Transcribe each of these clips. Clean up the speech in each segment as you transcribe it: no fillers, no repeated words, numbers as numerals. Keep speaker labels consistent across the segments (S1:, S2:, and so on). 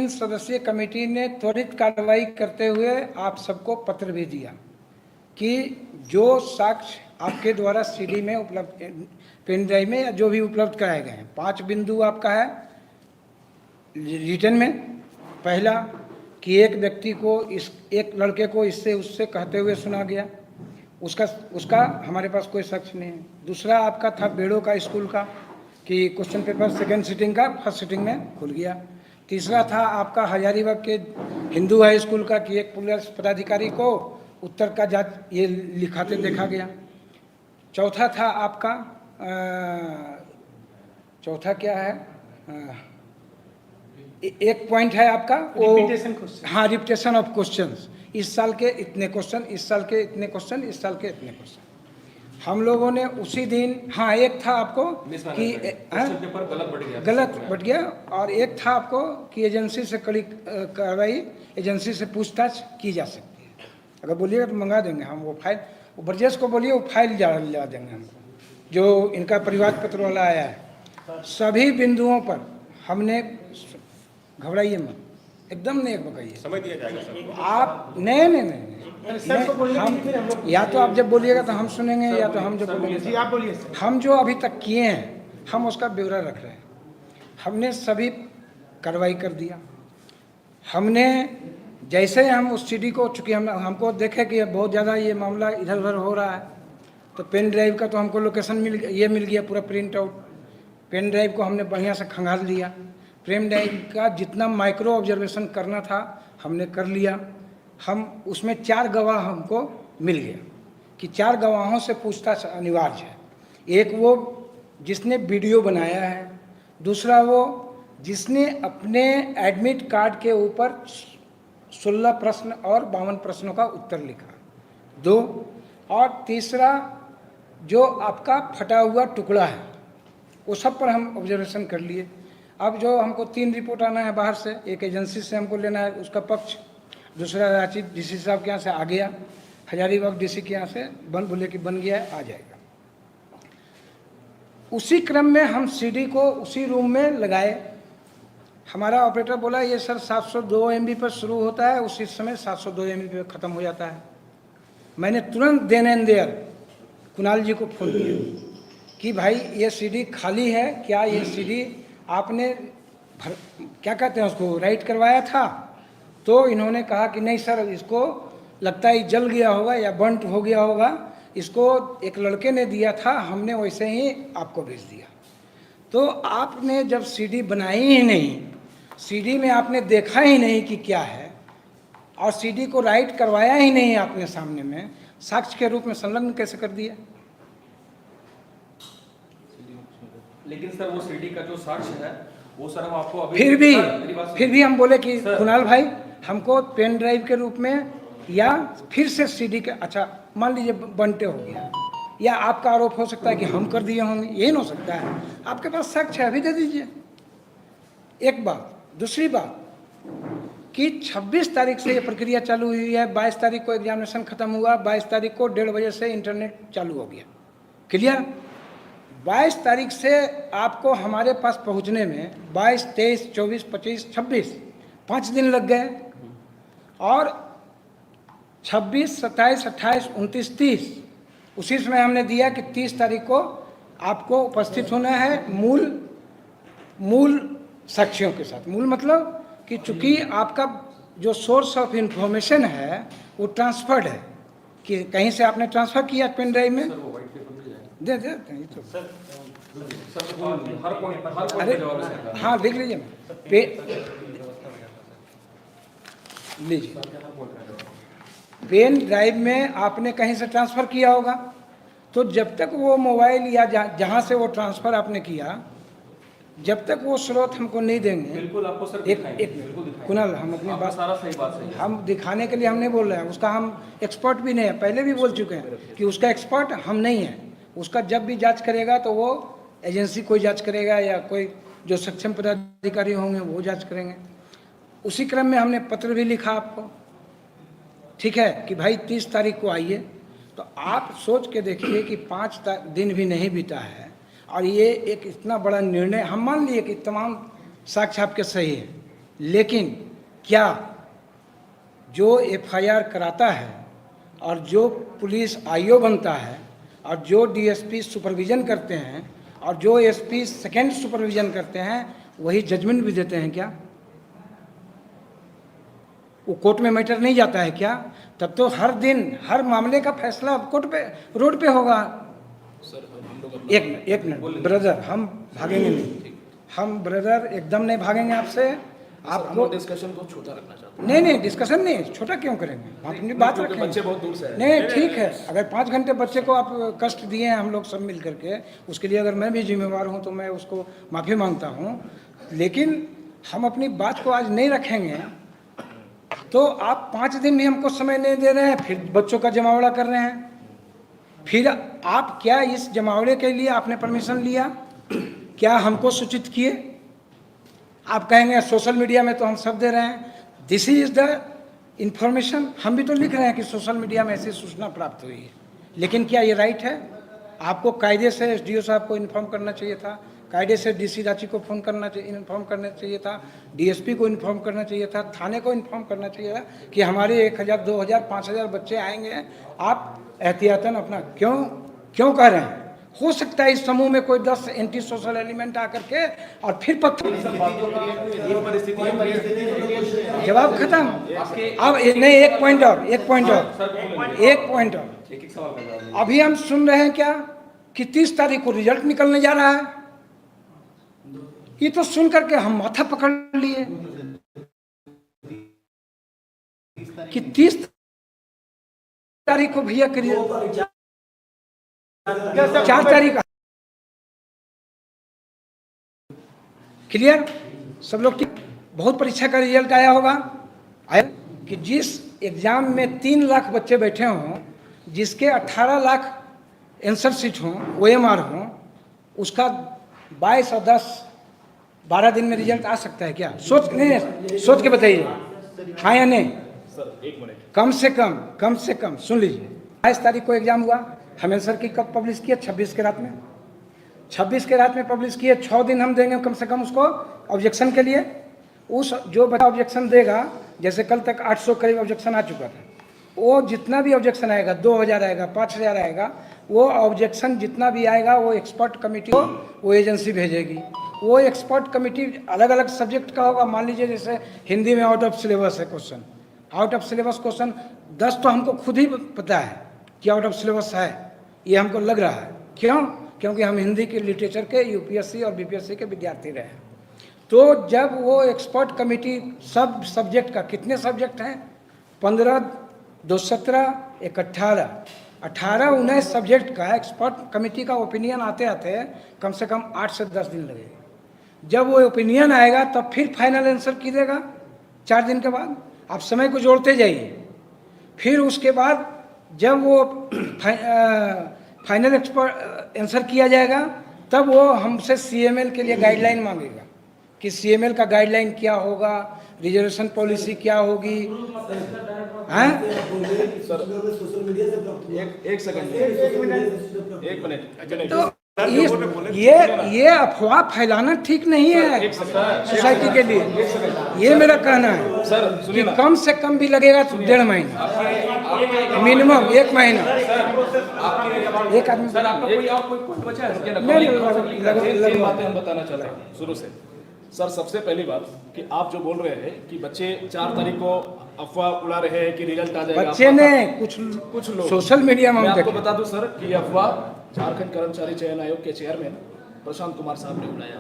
S1: सदस्यीय कमेटी ने त्वरित कार्रवाई करते हुए आप सबको पत्र भी दिया कि जो साक्ष्य आपके द्वारा सीडी में उपलब्ध, पेन ड्राइव में या जो भी उपलब्ध कराए गए हैं, 5 बिंदु आपका है रिटर्न में। पहला कि एक व्यक्ति को एक लड़के को इससे उससे कहते हुए सुना गया, उसका हमारे पास कोई साक्ष्य नहीं है। दूसरा आपका था बेड़ो का स्कूल का कि क्वेश्चन पेपर सेकेंड सिटिंग का फर्स्ट सिटिंग में खुल गया। तीसरा था आपका हजारीबाग के हिंदू हाई स्कूल का कि एक पुलिस पदाधिकारी को उत्तर का जांच ये लिखाते देखा गया। चौथा था आपका चौथा क्या है, एक पॉइंट है आपका
S2: रिपीटेशन क्वेश्चन।
S1: हाँ, रिपीटेशन ऑफ क्वेश्चंस, इस साल के इतने क्वेश्चन, इस साल के इतने क्वेश्चन, इस साल के इतने क्वेश्चन। हम लोगों ने उसी दिन, हाँ एक था आपको कि गलत बट गया, और एक था आपको कि एजेंसी से कड़ी कार्रवाई, एजेंसी से पूछताछ की जा सकती है। अगर बोलिएगा तो मंगा देंगे हम वो फाइल, वो ब्रजेश को बोलिए वो फाइल ला देंगे हमको, जो इनका परिवार पत्र वाला आया है। सभी बिंदुओं पर हमने, घबराइए मत, एकदम नहीं बकाइए,
S3: समय दिया जाएगा
S1: आप नहीं, हम या तो आप जब बोलिएगा तो हम सुनेंगे, या तो हम जब बोलेंगे
S2: जी आप बोलिए सर।
S1: हम जो अभी तक किए हैं हम उसका ब्यौरा रख रहे हैं। हमने सभी कार्रवाई कर दिया। हमने जैसे हम उस सीडी को, चूँकि हमको देखे कि बहुत ज़्यादा ये मामला इधर उधर हो रहा है, तो पेन ड्राइव का तो हमको लोकेशन मिल गया पूरा प्रिंट आउट। पेन ड्राइव को हमने बढ़िया से खंगाल दिया। पेन ड्राइव का जितना माइक्रो ऑब्जर्वेशन करना था हमने कर लिया। हम उसमें 4 गवाह हमको मिल गया कि 4 गवाहों से पूछताछ अनिवार्य है। एक वो जिसने वीडियो बनाया है, दूसरा वो जिसने अपने एडमिट कार्ड के ऊपर 16 प्रश्न और 52 प्रश्नों का उत्तर लिखा, 2, और तीसरा जो आपका फटा हुआ टुकड़ा है, वो सब पर हम ऑब्जर्वेशन कर लिए। अब जो हमको 3 रिपोर्ट आना है बाहर से, एक एजेंसी से हमको लेना है उसका पक्ष, दूसरा रांची डीसी साहब के यहाँ से आ गया, हजारीबाग डीसी के यहाँ से बोले कि बन गया है, आ जाएगा। उसी क्रम में हम सीडी को उसी रूम में लगाए। हमारा ऑपरेटर बोला ये सर 702 MB पर शुरू होता है, उसी समय 702 MB पर ख़त्म हो जाता है। मैंने तुरंत देन एंड देयर कुणाल जी को फ़ोन किया कि भाई ये सीडी खाली है क्या, ये सीडी आपने क्या कहते हैं उसको राइट करवाया था? तो इन्होंने कहा कि नहीं सर, इसको लगता है जल गया होगा या बंट हो गया होगा, इसको एक लड़के ने दिया था, हमने वैसे ही आपको भेज दिया। तो आपने जब सीडी बनाई ही नहीं, सीडी में आपने देखा ही नहीं कि क्या है, और सीडी को राइट करवाया ही नहीं आपने सामने में, साक्ष्य के रूप में संलग्न कैसे कर दिया?
S3: लेकिन सर वो सीडी का जो साक्ष्य है वो सर हम आपको अभी
S1: फिर भी हम बोले कि कुणाल भाई हमको पेन ड्राइव के रूप में या फिर से सीडी के, अच्छा मान लीजिए बंटे हो गया, या आपका आरोप हो सकता है कि हम कर दिए होंगे, यही नहीं हो सकता है। आपके पास साक्ष्य अभी दे दीजिए। एक बात। दूसरी बात कि 26 तारीख से ये प्रक्रिया चालू हुई है, 22 तारीख को एग्जामिनेशन खत्म हुआ, 22 तारीख को 1:30 बजे से इंटरनेट चालू हो गया। क्लियर? 22 तारीख से आपको हमारे पास पहुंचने में 22, 23, 24, 25, 26 5 दिन लग गए, और 26, 27, 28, 29, 30 उसी समय हमने दिया कि 30 तारीख को आपको उपस्थित होना है मूल साक्ष्यों के साथ। मूल मतलब कि चूंकि आपका जो सोर्स ऑफ इंफॉर्मेशन है वो ट्रांसफर्ड है, कि कहीं से आपने ट्रांसफ़र किया पेन ड्राइव में, दे कहीं तो अरे हाँ देख लीजिए लीजिए पेन ड्राइव में आपने कहीं से ट्रांसफ़र किया होगा, तो जब तक वो मोबाइल या जहाँ से वो ट्रांसफ़र आपने किया, जब तक वो स्रोत हमको नहीं देंगे,
S3: बिल्कुल आपको सर
S1: एक कुणाल, हम अपनी बात
S3: सारा सही बात सही है।
S1: हम दिखाने के लिए हम नहीं बोल रहे हैं, उसका हम एक्सपर्ट भी नहीं है, पहले भी बोल चुके हैं कि उसका एक्सपर्ट हम नहीं हैं। उसका जब भी जांच करेगा तो वो एजेंसी कोई जांच करेगा या कोई जो सक्षम पदाधिकारी होंगे वो जांच करेंगे। उसी क्रम में हमने पत्र भी लिखा आपको, ठीक है, कि भाई 30 तारीख को आइए। तो आप सोच के देखिए कि 5 दिन भी नहीं बीता है और ये एक इतना बड़ा निर्णय, हम मान लिए कि तमाम साक्ष्य आपके सही है, लेकिन क्या जो एफआईआर कराता है और जो पुलिस आईओ बनता है और जो डीएसपी सुपरविज़न करते हैं और जो एसपी सेकंड सुपरविज़न करते हैं वही जजमेंट भी देते हैं क्या? वो कोर्ट में मैटर नहीं जाता है क्या? तब तो हर दिन हर मामले का फैसला कोर्ट पे रोड पे होगा।
S2: सर हम लोग
S1: एक मिनट ब्रदर, हम भागेंगे नहीं, हम ब्रदर एकदम नहीं भागेंगे आपसे। आपको
S2: डिस्कशन को छोटा रखना चाहते हैं।
S1: नहीं डिस्कशन नहीं, छोटा क्यों करेंगे, आप अपनी बात
S2: क्योंकि
S1: रखेंगे।
S2: बच्चे बहुत दूर से आए।
S1: नहीं ठीक है, अगर 5 घंटे बच्चे को आप कष्ट दिए हैं हम लोग सब मिल करके, उसके लिए अगर मैं भी जिम्मेवार हूँ तो मैं उसको माफ़ी मांगता हूँ, लेकिन हम अपनी बात को आज नहीं रखेंगे तो आप 5 दिन भी हमको समय नहीं दे रहे हैं, फिर बच्चों का जमावड़ा कर रहे हैं। फिर आप क्या इस जमावड़े के लिए आपने परमिशन लिया? क्या हमको सूचित किए? आप कहेंगे सोशल मीडिया में तो हम सब दे रहे हैं, दिस इज द इंफॉर्मेशन। हम भी तो लिख रहे हैं कि सोशल मीडिया में ऐसी सूचना प्राप्त हुई है, लेकिन क्या ये राइट है? आपको कायदे से एसडीओ साहब को इन्फॉर्म करना चाहिए था, कायदे से डीसी रांची को फोन करना चाहिए, इन्फॉर्म करना चाहिए था, डीएसपी को इन्फॉर्म करना चाहिए था, थाने को इन्फॉर्म करना चाहिए था कि हमारे 1000, 2000, 5000 बच्चे आएंगे, आप एहतियातन अपना क्यों कह रहे हैं? हो सकता है इस समूह में कोई 10 एंटी सोशल एलिमेंट आकर के और फिर पत्थर जवाब खत्म। अब नहीं, एक पॉइंट और
S3: एक सवाल का जवाब।
S1: अभी हम सुन रहे हैं क्या कि 30 तारीख को रिजल्ट निकलने जा रहा है। ये तो सुन करके हम माथा पकड़ लिए कि 30 तारीख को भैया करिए, 4 तारीख क्लियर सब लोग की बहुत परीक्षा का रिजल्ट आया होगा, आया कि जिस एग्जाम में 3 लाख बच्चे बैठे हों, जिसके 18 लाख आंसर सीट हों, ओएमआर हों, उसका 22 और 10, 12 दिन में रिजल्ट आ सकता है क्या? सोच के बताइए, हाँ या नहीं?
S2: सर 1 मिनट,
S1: कम से कम सुन लीजिए। 22 तारीख को एग्जाम हुआ, हम आंसर की कब पब्लिश किए? 26 के रात में, 26 के रात में पब्लिश किए। 6 दिन हम देंगे कम से कम उसको ऑब्जेक्शन के लिए। उस जो बच्चा ऑब्जेक्शन देगा, जैसे कल तक 800 करीब ऑब्जेक्शन आ चुका था, वो जितना भी ऑब्जेक्शन आएगा, 2000 आएगा, 5000 आएगा, वो ऑब्जेक्शन जितना भी आएगा वो एक्सपर्ट कमेटी को वो एजेंसी भेजेगी। वो एक्सपर्ट कमेटी अलग अलग सब्जेक्ट का होगा। मान लीजिए जैसे हिंदी में आउट ऑफ सिलेबस है question, out of syllabus question 10 तो हमको खुद ही पता है कि आउट ऑफ सिलेबस है, ये हमको लग रहा है। क्यों? क्योंकि हम हिंदी के लिटरेचर के यूपीएससी और बीपीएससी के विद्यार्थी रहे हैं। तो जब वो एक्सपर्ट कमेटी सब सब्जेक्ट का, कितने सब्जेक्ट हैं? 15, 2, 17, 1, 18, 19 सब्जेक्ट का एक्सपर्ट कमेटी का ओपिनियन आते आते कम से कम 8 से 10 दिन लगेगा। जब वो ओपिनियन आएगा तब फिर फाइनल आंसर कीजिएगा 4 दिन के बाद। आप समय को जोड़ते जाइए। फिर उसके बाद जब वो फाइनल एक्सपर्ट आंसर किया जाएगा तब वो हमसे सीएमएल के लिए गाइडलाइन मांगेगा कि सीएमएल का गाइडलाइन क्या होगा, रिजर्वेशन पॉलिसी क्या होगी। हैं?
S2: एक सेकंड, 1 मिनट।
S1: तो ये अफवाह फैलाना ठीक नहीं है सोसाइटी के लिए। ये मेरा कहना है
S2: सर
S1: कि कम से कम भी लगेगा तो 1.5 महीना, मिनिमम 1 महीना। एक आदमी
S3: सर आपका कोई और कोई पॉइंट बचा है?
S2: तीन बातें हम बताना चाहते हैं शुरू से। सर सबसे पहली बात कि आप जो बोल रहे हैं कि बच्चे 4 तारीख को अफवाह उड़ा रहे हैं कि रिजल्ट आ जाएगा,
S1: बच्चे ने कुछ
S2: लोग
S1: सोशल मीडिया में
S2: मैं आपको बता दूं सर कि ये अफवाह झारखंड कर्मचारी चयन आयोग के चेयरमैन प्रशांत कुमार साहब ने उड़ाया।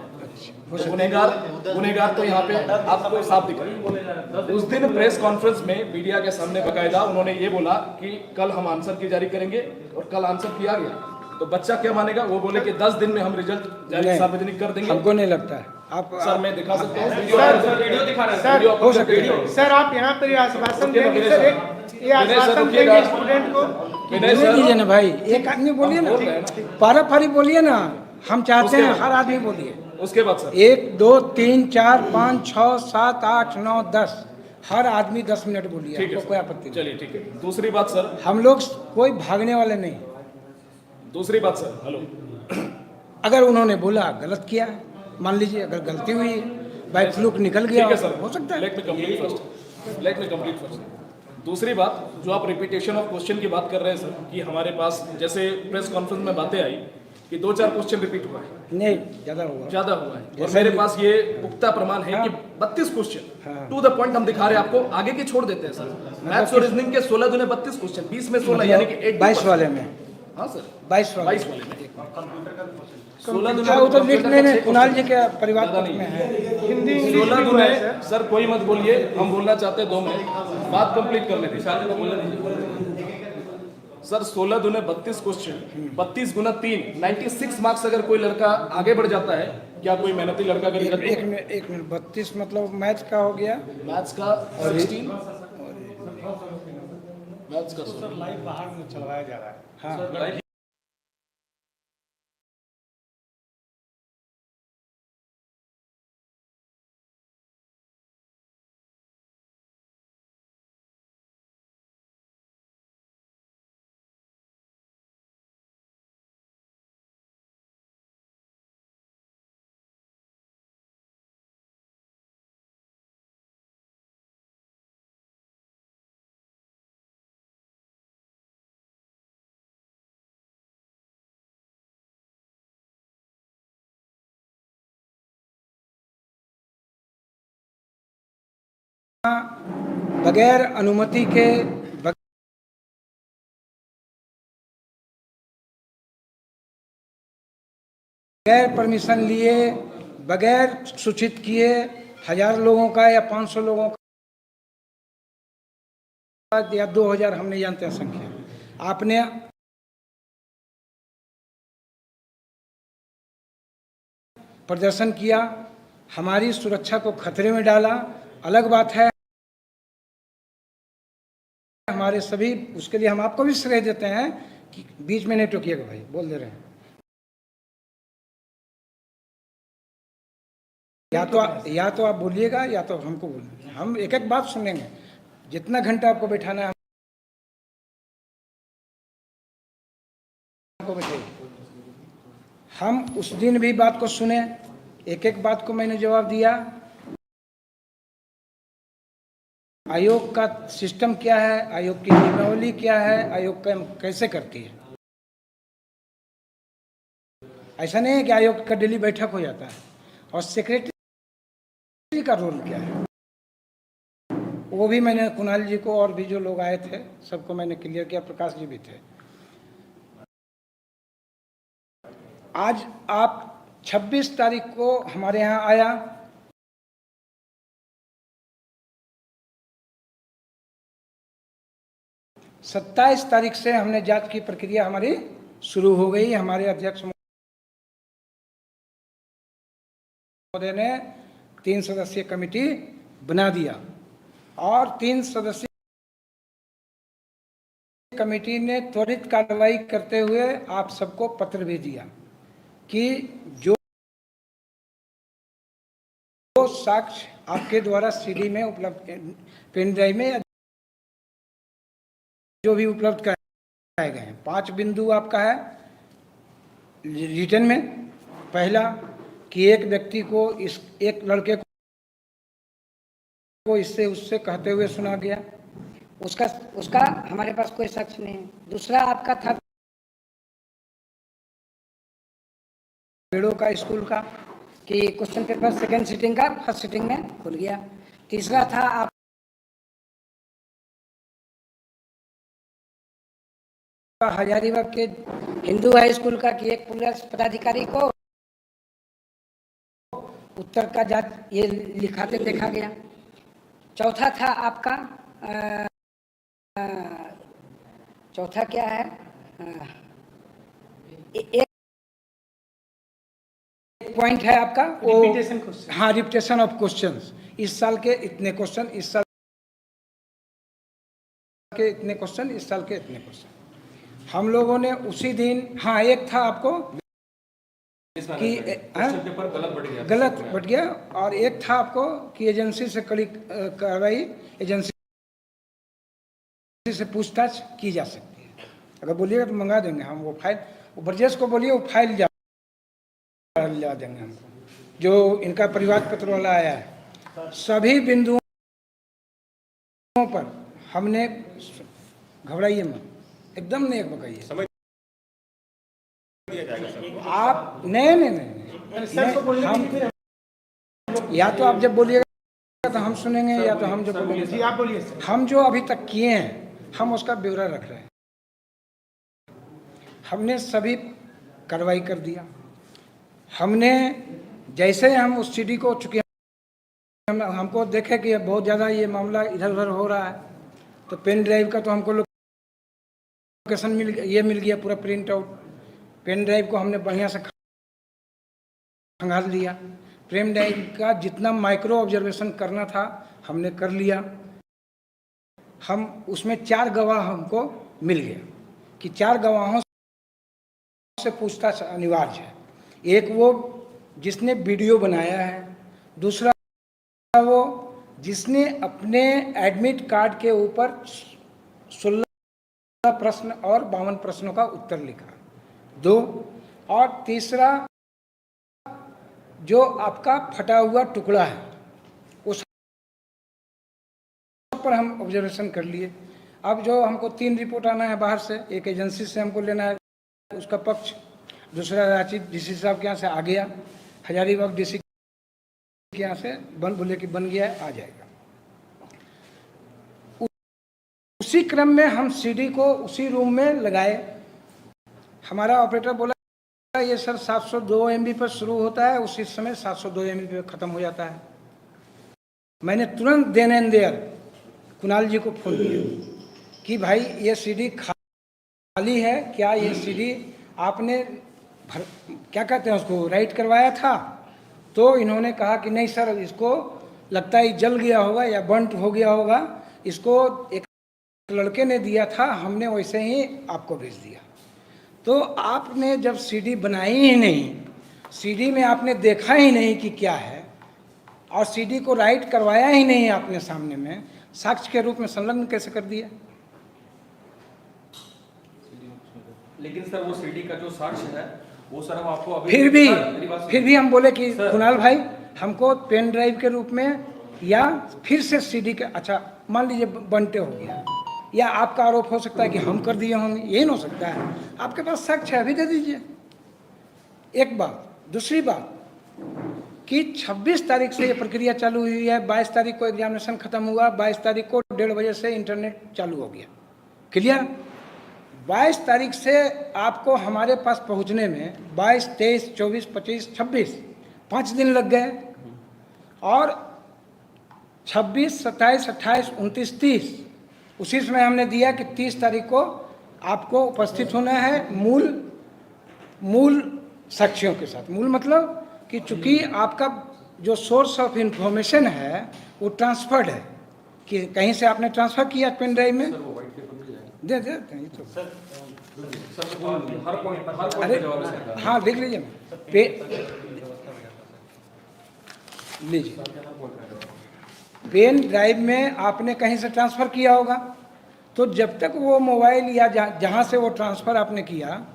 S2: तो गुनहगार तो यहाँ पे आपको साफ दिख रहा है। उस दिन प्रेस कॉन्फ्रेंस में मीडिया के सामने बकायदा उन्होंने ये बोला कि कल हम आंसर की जारी करेंगे, और कल आंसर किया गया। तो बच्चा क्या मानेगा? वो बोले कि 10 दिन में हम रिजल्ट जारी सार्वजनिक कर देंगे।
S1: हमको नहीं लगता है। आप
S2: सर मैं दिखा सकता हूँ,
S3: वीडियो दिखा रहे हैं।
S1: हो सकता है
S4: सर आप यहाँ पर ये आश्वासन देंगे सर, ये आश्वासन देंगे स्टूडेंट को?
S1: दीजिए ना भाई, एक आदमी बोलिए ना, पारा बोलिए ना, हम चाहते हैं हर आदमी बोलिए।
S2: उसके बाद सर
S1: 1, 2, 3, 4, 5, 6, 7, 8, 9, 10 हर आदमी 10 मिनट बोलिए,
S2: ठीक है
S1: हमको कोई आपत्ति नहीं।
S2: चलिए ठीक है। दूसरी बात सर,
S1: हम लोग कोई भागने वाले नहीं।
S2: दूसरी बात सर, हेलो,
S1: अगर उन्होंने बोला गलत किया है, मान लीजिए अगर गलती हुई है, बाई फ्लूक निकल गया,
S2: ठीक है सर,
S1: हो सकता है।
S2: Let me complete first. दूसरी बात, जो आप रिपीटेशन ऑफ क्वेश्चन की बात कर रहे हैं सर, कि हमारे पास जैसे प्रेस कॉन्फ्रेंस में बातें आई कि 2-4 क्वेश्चन रिपीट हुआ है,
S1: नहीं, ज़्यादा हुआ।
S2: ज्यादा हुआ है, और मेरे पास ये पुख्ता प्रमाण है कि 32 क्वेश्चन
S1: हाँ।
S2: टू द पॉइंट हम दिखा रहे हैं आपको, आगे के छोड़ देते हैं सर। मैथ्स और रीजनिंग के 16 दूने 32 क्वेश्चन, 20 में 16 यानी कि
S1: 22 वाले में,
S2: हाँ सर
S1: 22 वाले
S2: 22 वाले में 16 दूने
S1: अच्छा, वो तो लिख
S2: कंप्यूटर का
S1: लेने,
S2: 6
S1: कुणाल जी
S2: क्वेश्चन।
S1: के परिवार
S2: ज़्यादा
S1: पक्ष
S2: नहीं
S1: में है।
S4: हिंदी इंग्लिश
S2: 16
S4: भी हुआ
S2: दूने
S4: है सर।
S2: सर कोई मत बोलिए, हम बोलना चाहते हैं 2 मिनट, बात कंप्लीट कर लेते सर। 16 दूने 32 क्वेश्चन, 32 गुना 3 96 मार्क्स। अगर कोई लड़का आगे बढ़ जाता है, क्या कोई मेहनती लड़का अगर
S1: एक मिनट 32 मतलब मैथ का हो गया,
S2: मैथ्स का 16, मैथ्स का 16।
S4: लाइव बाहर में चलवाया जा रहा है।
S1: हाँ बगैर अनुमति के, बगैर परमिशन लिए, बगैर सूचित किए 1000 लोगों का या 500 लोगों का या 2000, हम नहीं जानते हैं संख्या, आपने प्रदर्शन किया, हमारी सुरक्षा को खतरे में डाला। अलग बात है, हमारे सभी, उसके लिए हम आपको भी श्रेय देते हैं कि बीच में नहीं टोकिएगा भाई, बोल दे रहे हैं। या तो आप बोलिएगा या तो हमको बोलिए, हम एक एक बात सुनेंगे। जितना घंटा आपको बैठाना है हमको बैठाइए। हम उस दिन भी बात को सुने, एक एक बात को मैंने जवाब दिया। आयोग का सिस्टम क्या है, आयोग की नियमावली क्या है, आयोग काम कैसे करती है। ऐसा नहीं है कि आयोग का डेली बैठक हो जाता है, और सेक्रेटरी का रोल क्या है वो भी मैंने कुणाल जी को और भी जो लोग आए थे सबको मैंने क्लियर किया, प्रकाश जी भी थे। आज आप 26 तारीख को हमारे यहाँ आया, सत्ताईस तारीख से हमने जांच की प्रक्रिया हमारी शुरू हो गई। हमारे अध्यक्ष महोदय ने 3 सदस्यीय कमेटी बना दिया, और 3 सदस्यीय कमेटी ने त्वरित कार्रवाई करते हुए आप सबको पत्र भेज दिया कि जो साक्ष्य आपके द्वारा सीडी में उपलब्ध, पेन ड्राइव में जो भी उपलब्ध कराए गए हैं, 5 बिंदु आपका है रिटर्न में। पहला कि एक व्यक्ति को, इस एक लड़के को इससे उससे कहते हुए सुना गया, उसका हमारे पास कोई साक्ष्य नहीं है। दूसरा आपका था पेड़ों का स्कूल का, कि क्वेश्चन पेपर सेकंड सिटिंग का फर्स्ट सिटिंग में खुल गया। तीसरा था आप हजारीबाग के हिंदू हाई स्कूल का, कि एक पुलिस पदाधिकारी को उत्तर का जांच ये लिखाते देखा गया। चौथा था आपका चौथा क्या है, एक पॉइंट है आपका वो,
S4: रिपीटेशन क्वेश्चन।
S1: हाँ, रिपीटेशन ऑफ क्वेश्चंस। इस साल के इतने क्वेश्चन, इस साल के इतने क्वेश्चन, इस साल के इतने क्वेश्चन हम लोगों ने उसी दिन। हाँ, एक था आपको कि
S3: पेपर
S1: गलत बढ़ गया, और एक था आपको कि एजेंसी से कड़ी कार्रवाई, एजेंसी से पूछताछ की जा सकती है। अगर बोलिएगा तो मंगा देंगे हम वो फाइल, वो ब्रजेश को बोलिए वो फाइल ला देंगे हमको। जो इनका परिवार पत्र वाला आया है, सभी बिंदुओं पर हमने, घबराइए मत, एकदम नहीं बकाइए आप, नहीं
S4: सर को बोलने
S1: हम,
S4: की फिर
S1: या तो आप जब बोलिएगा तो हम सुनेंगे, या तो हम जो बोलेंगे।
S4: जी आप बोलिए सर।
S1: हम जो अभी तक किए हैं हम उसका ब्यौरा रख रहे हैं। हमने सभी कार्रवाई कर दिया। हमने जैसे हम उस सीडी को, चूंकि हमको देखे कि बहुत ज़्यादा ये मामला इधर उधर हो रहा है, तो पेन ड्राइव का तो हमको लोकेशन मिल गया पूरा प्रिंट आउट। पेन ड्राइव को हमने बढ़िया से खंगाल लिया। पेन ड्राइव का जितना माइक्रो ऑब्जर्वेशन करना था हमने कर लिया। हम उसमें 4 गवाह हमको मिल गया कि 4 गवाहों से पूछताछ अनिवार्य है। एक वो जिसने वीडियो बनाया है, दूसरा वो जिसने अपने एडमिट कार्ड के ऊपर 16 प्रश्न और 52 प्रश्नों का उत्तर लिखा, 2, और तीसरा जो आपका फटा हुआ टुकड़ा है उस पर हम ऑब्जर्वेशन कर लिए। अब जो हमको 3 रिपोर्ट आना है बाहर से, एक एजेंसी से हमको लेना है उसका पक्ष, दूसरा रांची डीसी साहब के यहाँ से आ गया, हजारीबाग डीसी के यहाँ से बोले कि बन गया है, आ जाएगा। उसी क्रम में हम सीडी को उसी रूम में लगाए। हमारा ऑपरेटर बोला ये सर 702 MB पर शुरू होता है, उसी समय 702 MB पर ख़त्म हो जाता है। मैंने तुरंत देन एंड देयर कुणाल जी को फोन किया कि भाई ये सीडी खाली है क्या, ये सीडी आपने क्या कहते हैं उसको राइट करवाया था? तो इन्होंने कहा कि नहीं सर, इसको लगता है जल गया होगा या बंट हो गया होगा, इसको एक लड़के ने दिया था, हमने वैसे ही आपको भेज दिया। तो आपने जब सीडी बनाई ही नहीं, सीडी में आपने देखा ही नहीं कि क्या है, और सीडी को राइट करवाया ही नहीं आपने सामने में, साक्ष्य के रूप में संलग्न कैसे कर दिया?
S3: लेकिन सर वो सीडी का जो साक्ष्य है वो सर हम आपको अभी
S1: फिर भी हम बोले कि कुणाल भाई हमको पेन ड्राइव के रूप में या फिर से सीडी के, अच्छा मान लीजिए बंटे हो गया, या आपका आरोप हो सकता है कि हम कर दिए होंगे, ये नहीं हो सकता है, आपके पास साक्ष्य है अभी दे दीजिए। एक बात। दूसरी बात कि 26 तारीख से ये प्रक्रिया चालू हुई है, 22 तारीख को एग्जामिनेशन खत्म हुआ, 22 तारीख को 1:30 बजे से इंटरनेट चालू हो गया। क्लियर? 22 तारीख से आपको हमारे पास पहुंचने में 22, 23, 24, 25, 26 5 दिन लग गए, और 26, 27, 28, 29, 30 उसी समय हमने दिया कि 30 तारीख को आपको उपस्थित होना है मूल साक्ष्यों के साथ। मूल मतलब कि चूंकि आपका जो सोर्स ऑफ इंफॉर्मेशन है वो ट्रांसफर्ड है, कि कहीं से आपने ट्रांसफ़र किया पेन ड्राइव में, दे देते हैं तो
S3: हर पॉइंट
S1: अरे हाँ देख लीजिए लीजिए पेन ड्राइव में आपने कहीं से ट्रांसफ़र किया होगा, तो जब तक वो मोबाइल या जहाँ से वो ट्रांसफ़र आपने किया,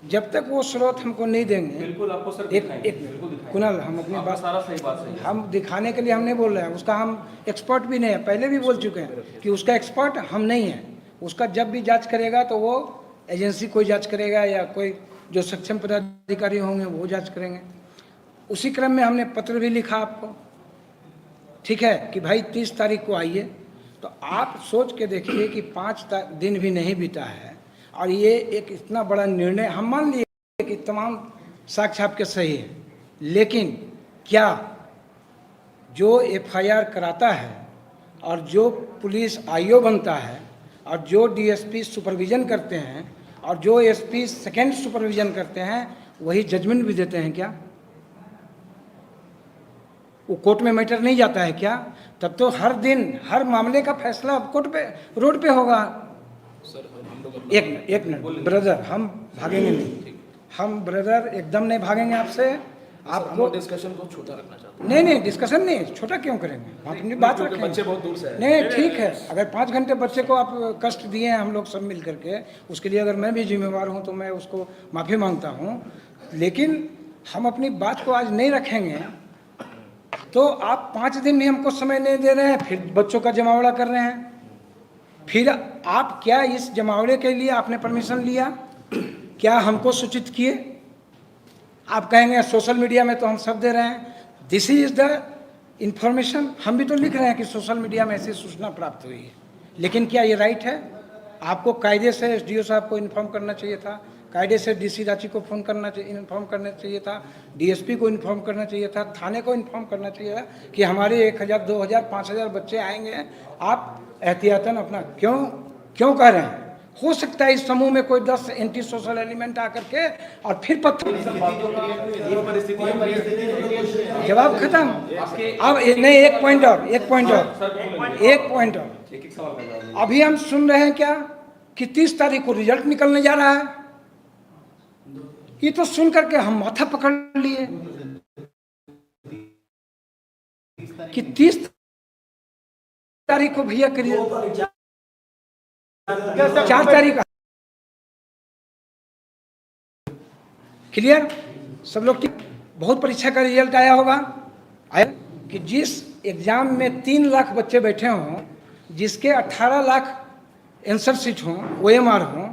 S1: जब तक वो स्रोत हमको नहीं देंगे,
S3: बिल्कुल आपको सर
S1: एक कुणाल, हम अपनी बात,
S3: सारा सही बात सही है।
S1: हम दिखाने के लिए हम नहीं बोल रहे हैं, उसका हम एक्सपर्ट भी नहीं है, पहले भी बोल चुके हैं कि उसका एक्सपर्ट हम नहीं हैं। उसका जब भी जांच करेगा तो वो एजेंसी कोई जांच करेगा या कोई जो सक्षम पदाधिकारी होंगे वो जांच करेंगे। उसी क्रम में हमने पत्र भी लिखा आपको, ठीक है, कि भाई 30 तारीख को आइए। तो आप सोच के देखिए कि 5 दिन भी नहीं बीता है और ये एक इतना बड़ा निर्णय, हम मान लिए कि तमाम साक्ष्य आपके सही है, लेकिन क्या जो FIR कराता है और जो पुलिस IO बनता है और जो DSP सुपरविज़न करते हैं और जो SP सेकेंड सुपरविज़न करते हैं वही जजमेंट भी देते हैं क्या? वो कोर्ट में मैटर नहीं जाता है क्या? तब तो हर दिन हर मामले का फैसला कोर्ट पे, रोड पे होगा। एक मिनट ब्रदर, हम भागेंगे नहीं, हम ब्रदर एकदम नहीं भागेंगे आपसे। आपको
S2: डिस्कशन को छोटा रखना चाहते हैं।
S1: नहीं डिस्कशन नहीं, छोटा क्यों करेंगे, अपनी बात रखेंगे।
S2: बच्चे बहुत दूर से आए।
S1: नहीं ठीक है, अगर 5 घंटे बच्चे को आप कष्ट दिए हैं हम लोग सब मिल करके, उसके लिए अगर मैं भी जिम्मेवार हूँ तो मैं उसको माफ़ी मांगता हूँ। लेकिन हम अपनी बात को आज नहीं रखेंगे तो आप 5 दिन भी हमको समय नहीं दे रहे हैं, फिर बच्चों का जमावड़ा कर रहे हैं। फिर आप क्या इस जमावड़े के लिए आपने परमिशन लिया? क्या हमको सूचित किए? आप कहेंगे सोशल मीडिया में तो हम सब दे रहे हैं। This is the information. हम भी तो लिख रहे हैं कि सोशल मीडिया में ऐसी सूचना प्राप्त हुई है, लेकिन क्या ये राइट है? आपको कायदे से एसडीओ साहब को इन्फॉर्म करना चाहिए था, कायदे से डीसी रांची को फोन करना चाहिए, इन्फॉर्म करना चाहिए था, डीएसपी को इन्फॉर्म करना चाहिए था, थाने को इन्फॉर्म करना चाहिए था कि हमारे 1000, 2000, 5000 बच्चे आएंगे, आप एहतियातन अपना क्यों कह रहे हैं? हो सकता है इस समूह में कोई 10 एंटी सोशल एलिमेंट आकर के और फिर जवाब खत्म। अब नहीं, एक पॉइंट और अभी हम सुन रहे हैं क्या कि 30 तारीख को रिजल्ट निकलने जा रहा है। ये तो सुन करके हम माथा पकड़ लिए कि 30 तारीख को भैया करिए, 4 तारीख क्लियर सब लोग। बहुत परीक्षा का रिजल्ट आया होगा, आया कि जिस एग्जाम में 3 लाख बच्चे बैठे हों, जिसके 18 लाख आंसर सीट हों, OMR हों,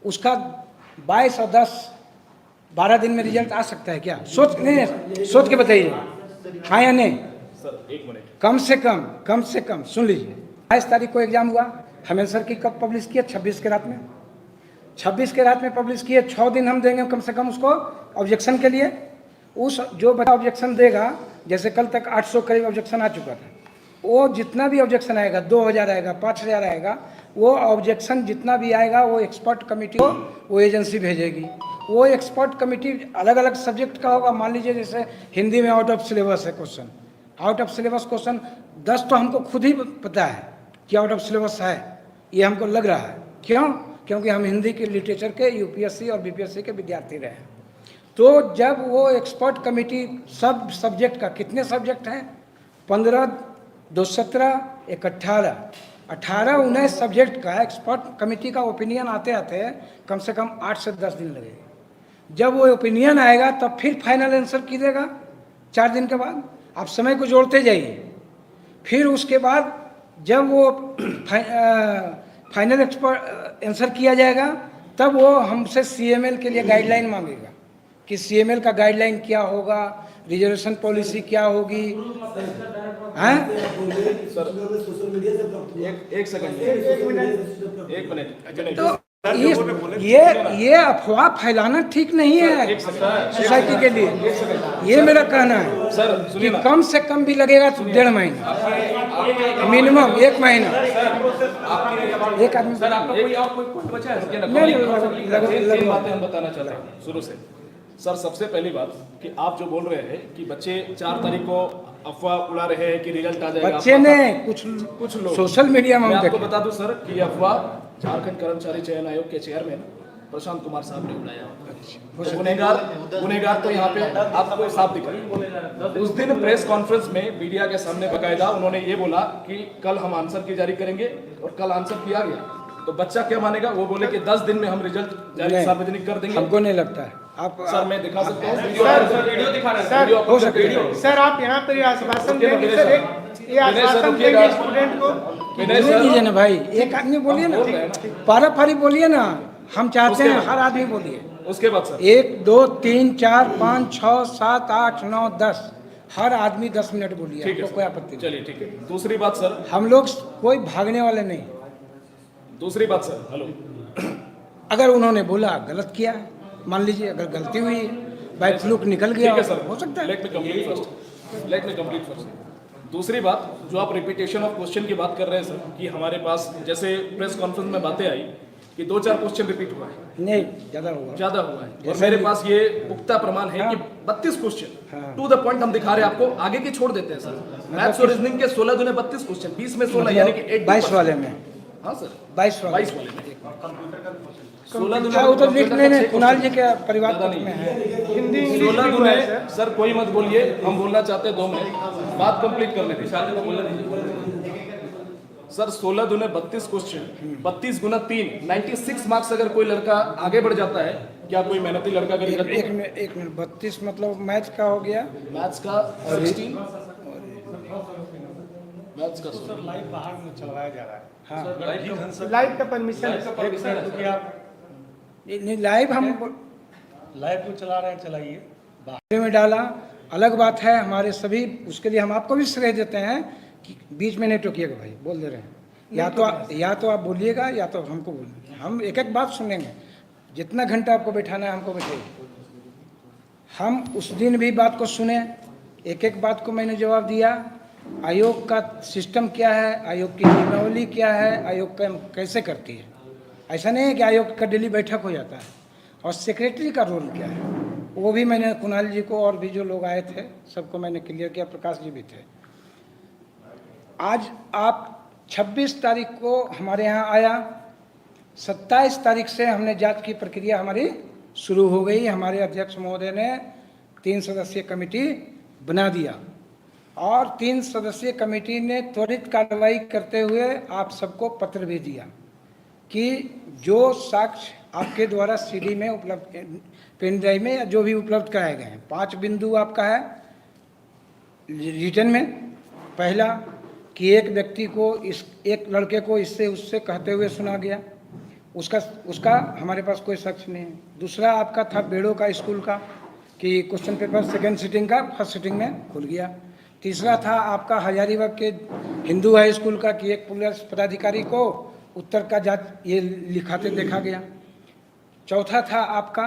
S1: उसका 22 और 10, 12 दिन में रिजल्ट आ सकता है क्या? सोच के बताइए, हाँ या नहीं?
S2: सर 1 मिनट,
S1: कम से कम सुन लीजिए। 22 तारीख को एग्जाम हुआ, हम आंसर की कब पब्लिश किए? 26 के रात में। 26 के रात में पब्लिश किए, 6 दिन हम देंगे कम से कम उसको ऑब्जेक्शन के लिए। उस जो बच्चा ऑब्जेक्शन देगा, जैसे कल तक 800 करीब ऑब्जेक्शन आ चुका था, वो जितना भी ऑब्जेक्शन आएगा, 2000 आएगा, 5000 आएगा, वो ऑब्जेक्शन जितना भी आएगा वो एक्सपर्ट कमेटी को वो एजेंसी भेजेगी। वो एक्सपर्ट कमेटी अलग अलग सब्जेक्ट का होगा। मान लीजिए जैसे हिंदी में आउट ऑफ सिलेबस है question, out of syllabus question 10 तो हमको खुद ही पता है कि आउट ऑफ सिलेबस है, ये हमको लग रहा है। क्यों? क्योंकि हम हिंदी के लिटरेचर के यूपीएससी और बीपीएससी के विद्यार्थी रहे हैं। तो जब वो एक्सपर्ट कमेटी सब सब्जेक्ट का, कितने सब्जेक्ट हैं? 15, 2, 17, 1, 18, 19 सब्जेक्ट का एक्सपर्ट कमेटी का ओपिनियन आते आते कम से कम 8 से 10 दिन लगेगा। जब वो ओपिनियन आएगा तब फिर फाइनल आंसर कीजिएगा 4 दिन के बाद। आप समय को जोड़ते जाइए। फिर उसके बाद जब वो फाइनल एक्सपर्ट आंसर किया जाएगा, तब वो हमसे CML के लिए गाइडलाइन मांगेगा कि CML का गाइडलाइन क्या होगा, रिजर्वेशन पॉलिसी क्या होगी। हैं?
S2: एक सेकंड, एक मिनट।
S1: तो ये अफवाह फैलाना ठीक नहीं है सोसाइटी के लिए। ये मेरा कहना है
S2: सर
S1: कि कम से कम भी लगेगा तो 1.5 महीना, मिनिमम 1 महीना। एक आदमी
S3: सर आपका कोई और कोई पॉइंट बचा है?
S2: तीन बातें हम बताना चाह रहे हैं शुरू से। सर सबसे पहली बात कि आप जो बोल रहे हैं कि बच्चे 4 तारीख को अफवाह उड़ा रहे हैं कि रिजल्ट आ जाएगा,
S1: बच्चे ने कुछ लोग सोशल मीडिया में
S2: मैं आपको बता दूं सर कि अफवाह झारखंड कर्मचारी चयन आयोग के चेयरमैन प्रशांत कुमार साहब ने उड़ाया। तो गुनहगार तो यहाँ पे आपको साफ दिख रहा है। उस दिन प्रेस कॉन्फ्रेंस में मीडिया के सामने बकायदा उन्होंने ये बोला कि कल हम आंसर की जारी करेंगे, और कल आंसर किया गया। तो बच्चा क्या मानेगा? वो बोले कि 10 दिन में हम रिजल्ट जारी सार्वजनिक कर देंगे।
S1: हमको नहीं लगता है। आप
S2: सर मैं दिखा सकता हूँ,
S3: वीडियो दिखा रहे हैं,
S1: हो सकता है।
S4: सर आप यहाँ पर ये आश्वासन देंगे सर, ये आश्वासन देंगे स्टूडेंट को?
S1: दीजिए ना भाई, एक आदमी बोलिए ना, पारा-पारी बोलिए ना, हम चाहते हैं हर आदमी बोलिए।
S2: उसके बाद सर
S1: 1, 2, 3, 4, 5, 6, 7, 8, 9, 10 हर आदमी 10 मिनट बोलिए,
S2: ठीक है
S1: हमको कोई आपत्ति नहीं।
S2: चलिए ठीक है। दूसरी बात सर,
S1: हम लोग कोई भागने वाले नहीं।
S2: दूसरी बात सर, हेलो,
S1: अगर उन्होंने बोला गलत किया है, मान लीजिए अगर गलती हुई है, बाई फ्लूक निकल गया,
S2: ठीक है सर,
S1: हो सकता है।
S2: Let me complete first. दूसरी बात, जो आप रिपीटेशन ऑफ क्वेश्चन की बात कर रहे हैं सर, कि हमारे पास जैसे प्रेस कॉन्फ्रेंस में बातें आई कि 2-4 क्वेश्चन रिपीट हुआ है,
S1: नहीं ज्यादा हुआ
S2: है। और मेरे पास ये पुख्ता प्रमाण है कि 32 क्वेश्चन टू द पॉइंट हम दिखा रहे हैं आपको, आगे की छोड़ देते हैं सर। मैथ्स और रीजनिंग के 16 दूने 32 क्वेश्चन, 20 में 16 यानी कि
S1: 22 वाले में।
S2: हाँ सर
S1: 22 वाले
S2: 22 वाले में 16 दूने
S1: वो तो लिख लेने, कुणाल जी के परिवार
S2: ज़्यादा नहीं
S1: में है।
S4: हिंदी इंग्लिश
S2: 16
S4: भी
S2: दूने
S4: हुआ है सर।
S2: सर कोई मत बोलिए, हम बोलना चाहते हैं 2 मिनट, बात कंप्लीट करने दीजिए। सर 16 दूने 32 क्वेश्चन, 32 गुना 3 96 मार्क्स। अगर कोई लड़का आगे बढ़ जाता है, क्या कोई मेहनती लड़का करेगा?
S1: एक मिनट 32 मतलब मैथ का हो गया,
S2: मैथ्स का 16, मैथ्स का 16।
S4: लाइव बाहर में चलवाया जा रहा है।
S1: हाँ
S4: लाइव का परमिशन
S1: नहीं लाइव हम
S4: लाइव को चला रहे हैं, चलाइए।
S1: बाहर में डाला अलग बात है, हमारे सभी उसके लिए हम आपको भी श्रेय देते हैं कि बीच में नहीं टोकिएगा भाई, बोल दे रहे हैं। या तो आप बोलिएगा या तो हमको बोलिए, हम एक एक बात सुनेंगे। जितना घंटा आपको बैठाना है हमको बैठाइए। हम उस दिन भी बात को सुने, एक एक बात को मैंने जवाब दिया। आयोग का सिस्टम क्या है, आयोग की नियमावली क्या है, आयोग का कैसे करती है। ऐसा नहीं है कि आयोग का डेली बैठक हो जाता है। और सेक्रेटरी का रोल क्या है वो भी मैंने कुणाल जी को और भी जो लोग आए थे सबको मैंने क्लियर किया, प्रकाश जी भी थे। आज आप 26 तारीख को हमारे यहाँ आया, 27 तारीख से हमने जांच की प्रक्रिया हमारी शुरू हो गई। हमारे अध्यक्ष महोदय ने 3 सदस्यीय कमेटी बना दिया और 3 सदस्यीय कमेटी ने त्वरित कार्रवाई करते हुए आप सबको पत्र भी दिया कि जो साक्ष्य आपके द्वारा सीडी में उपलब्ध, पेन ड्राइव में या जो भी उपलब्ध कराए गए हैं, 5 बिंदु आपका है रिटर्न में। पहला कि एक व्यक्ति को एक लड़के को इससे उससे कहते हुए सुना गया, उसका हमारे पास कोई साक्ष्य नहीं है। दूसरा आपका था बेड़ो का स्कूल का कि क्वेश्चन पेपर सेकेंड सिटिंग का फर्स्ट सिटिंग में खुल गया। तीसरा था आपका हजारीबाग के हिंदू हाई स्कूल का कि एक पुलिस पदाधिकारी को उत्तर का जांच ये लिखाते देखा गया। चौथा था आपका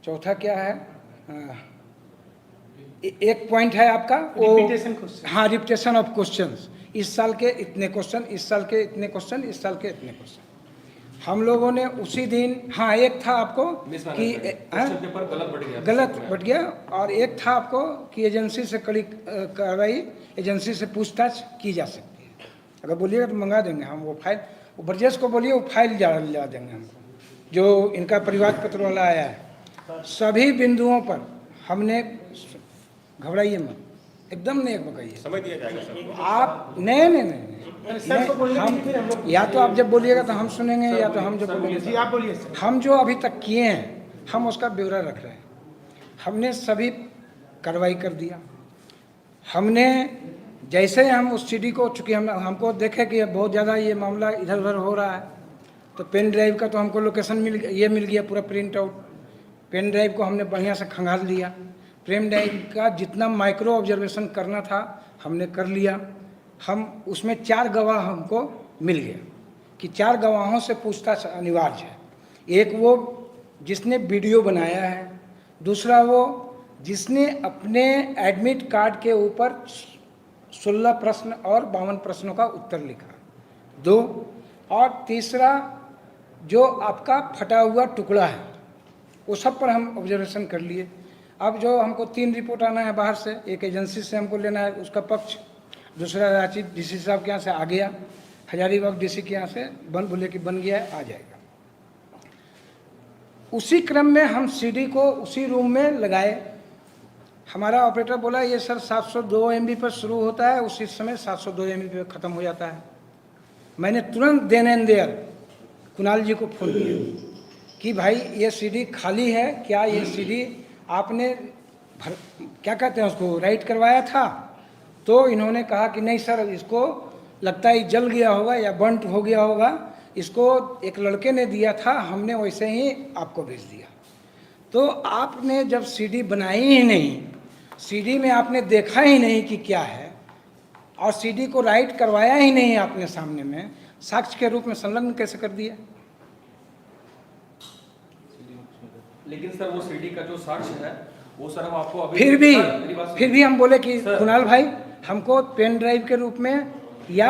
S1: चौथा क्या है, एक पॉइंट है आपका वो
S4: रिपीटेशन क्वेश्चन।
S1: हाँ, रिपीटेशन ऑफ क्वेश्चंस। इस साल के इतने क्वेश्चन, इस साल के इतने क्वेश्चन, इस साल के इतने क्वेश्चन। हम लोगों ने उसी दिन, हाँ एक था आपको कि
S3: पेपर
S1: गलत बट गया, और एक था आपको कि एजेंसी से कड़ी कार्रवाई, एजेंसी से पूछताछ की जा सकती है। अगर बोलिएगा तो मंगा देंगे हम वो फाइल, वो ब्रजेश को बोलिए वो फाइल ला देंगे हमको, जो इनका परिवार पत्र वाला आया है। सभी बिंदुओं पर हमने, घबराइए मत, एकदम नहीं बकाइए,
S5: समय दिया जाएगा सर।
S1: आप हम या तो आप जब बोलिएगा तो हम सुनेंगे या तो हम जब बोलेंगे।
S4: जी आप बोलिए सर।
S1: हम जो अभी तक किए हैं हम उसका ब्यौरा रख रहे हैं। हमने सभी कार्रवाई कर दिया। हमने जैसे हम उस सीडी को, चूँकि हमको देखे कि बहुत ज़्यादा ये मामला इधर उधर हो रहा है, तो पेन ड्राइव का तो हमको लोकेशन मिल गया पूरा प्रिंट आउट। पेन ड्राइव को हमने बढ़िया से खंगाल लिया। पेन ड्राइव का जितना माइक्रो ऑब्जर्वेशन करना था हमने कर लिया। हम उसमें 4 गवाह हमको मिल गया कि 4 गवाहों से पूछताछ अनिवार्य है। एक वो जिसने वीडियो बनाया है, दूसरा वो जिसने अपने एडमिट कार्ड के ऊपर 16 प्रश्न और 52 प्रश्नों का उत्तर लिखा, 2, और तीसरा जो आपका फटा हुआ टुकड़ा है, वो सब पर हम ऑब्जर्वेशन कर लिए। अब जो हमको 3 रिपोर्ट आना है बाहर से, एक एजेंसी से हमको लेना है उसका पक्ष, दूसरा रांची डीसी साहब के यहाँ से आ गया, हजारीबाग डीसी के यहाँ से बोले कि बन गया है, आ जाएगा। उसी क्रम में हम सीडी को उसी रूम में लगाए। हमारा ऑपरेटर बोला ये सर 702 MB पर शुरू होता है, उसी समय 702 MB पर ख़त्म हो जाता है। मैंने तुरंत देन एंड देयर कुणाल जी को फ़ोन किया कि भाई ये सीडी खाली है क्या, ये सीडी आपने क्या कहते हैं उसको राइट करवाया था? तो इन्होंने कहा कि नहीं सर, इसको लगता है जल गया होगा या बंट हो गया होगा, इसको एक लड़के ने दिया था, हमने वैसे ही आपको भेज दिया। तो आपने जब सीडी बनाई ही नहीं, सीडी में आपने देखा ही नहीं कि क्या है, और सीडी को राइट करवाया ही नहीं आपने सामने में, साक्ष्य के रूप में संलग्न कैसे कर दिया?
S3: लेकिन सर वो सीडी का जो साक्ष्य है वो सर हम आपको अभी
S1: फिर भी हम बोले कि कुणाल भाई हमको पेन ड्राइव के रूप में या